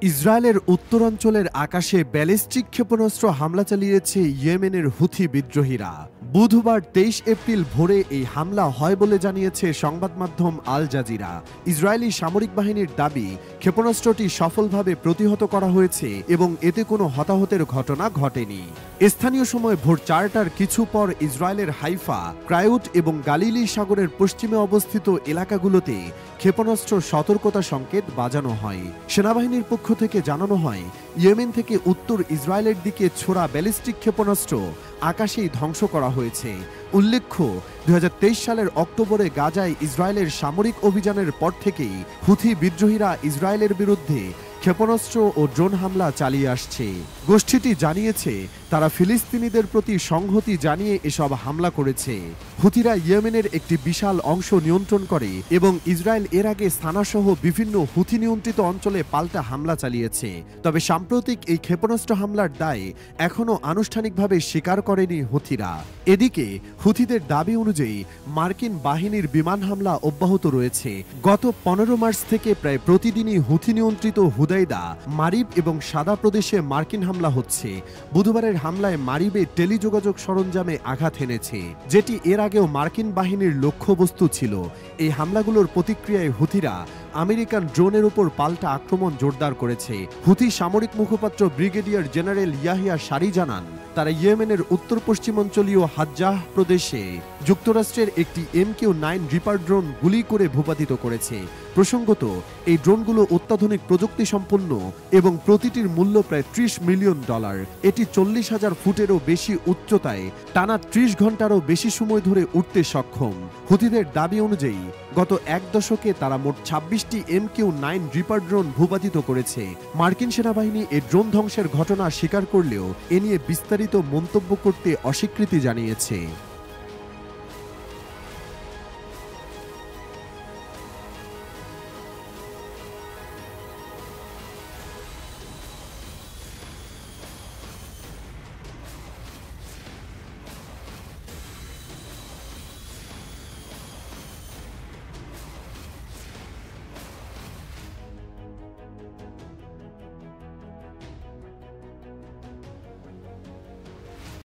ইসরায়েলের উত্তরাঞ্চলের আকাশে ব্যালিস্টিক ক্ষেপণাস্ত্র হামলা চালিয়েছে ইয়েমেনের হুথি বিদ্রোহীরা। বুধবার ২৩ এপ্রিল ভোরে এই হামলা হয় বলে জানিয়েছে সংবাদ মাধ্যম আল জাজিরা। ইসরায়েলি সামরিক বাহিনীর দাবি, ক্ষেপণাস্ত্রটি সফলভাবে প্রতিহত করা হয়েছে এবং এতে কোনো হতাহতের ঘটনা ঘটেনি। স্থানীয় সময় ভোর ৪টার কিছু পর ইসরায়েলের হাইফা, ক্রায়ুট এবং গালিলি সাগরের পশ্চিমে অবস্থিত এলাকাগুলোতে ক্ষেপণাস্ত্র সতর্কতা সংকেত বাজানো হয়। সেনাবাহিনীর পক্ষ থেকে জানানো হয়, ইয়েমেন থেকে উত্তর ইসরায়েলের দিকে ছোড়া ব্যালিস্টিক ক্ষেপণাস্ত্র আকাশেই ধ্বংস করা হয়েছে। উল্লেখ্য, ২০২৩ সালের অক্টোবরে গাজায় ইসরায়েলের সামরিক অভিযানের পর থেকেই হুথি বিদ্রোহীরা ইসরায়েলের বিরুদ্ধে ক্ষেপণাস্ত্র ও ড্রোন হামলা চালিয়ে আসছে। গোষ্ঠীটি জানিয়েছে, তারা ফিলিস্তিনিদের প্রতি সংহতি জানিয়ে এসব হামলা করেছে। হুথিরা ইয়েমেনের একটি বিশাল অংশ নিয়ন্ত্রণ করে এবং ইসরায়েল এর আগে সানাসহ বিভিন্ন হুথি নিয়ন্ত্রিত অঞ্চলে পাল্টা হামলা চালিয়েছে। তবে সাম্প্রতিক এই ক্ষেপণাস্ত্র হামলার দায় এখনও আনুষ্ঠানিকভাবে স্বীকার করেনি হুথিরা। এদিকে হুথিদের দাবি অনুযায়ী মার্কিন বাহিনীর বিমান হামলা অব্যাহত রয়েছে। গত ১৫ মার্চ থেকে প্রায় প্রতিদিনই হুথি নিয়ন্ত্রিত হুদাইদা, মারিব এবং সাদা প্রদেশে মার্কিন হামলা হচ্ছে। বুধবারের হামলায় মারিবে টেলিযোগাযোগ সরঞ্জামে আঘাত এনেছে, যেটি এর আগেও মার্কিন বাহিনীর লক্ষ্যবস্তু ছিল। এই হামলাগুলোর প্রতিক্রিয়ায় হুথিরা আমেরিকান ড্রোনের উপর পাল্টা আক্রমণ জোরদার করেছে। হুথি সামরিক মুখপাত্র ব্রিগেডিয়ার জেনারেল ইয়াহিয়া সারি জানান, তারা ইয়েমেনের উত্তর পশ্চিমাঞ্চলীয় হাজ্জাহ প্রদেশে যুক্তরাষ্ট্রের একটি MQ-9 রিপার ড্রোন গুলি করে ভূপাতিত করেছে। প্রসঙ্গত, এই ড্রোনগুলো অত্যাধুনিক প্রযুক্তি সম্পন্ন এবং প্রতিটির মূল্য প্রায় $30 মিলিয়ন। এটি ৪০,০০০ ফুটেরও বেশি উচ্চতায় টানা ৩০ ঘন্টারও বেশি সময় ধরে উঠতে সক্ষম। হুথিদের দাবি অনুযায়ী গত এক দশকে তারা মোট ২৬টি MQ-9 রিপার ড্রোন ভূপাতিত করেছে। মার্কিন সেনাবাহিনী এই ড্রোন ধ্বংসের ঘটনা স্বীকার করলেও এ নিয়ে বিস্তারিত মন্তব্য করতে অস্বীকৃতি জানিয়েছে।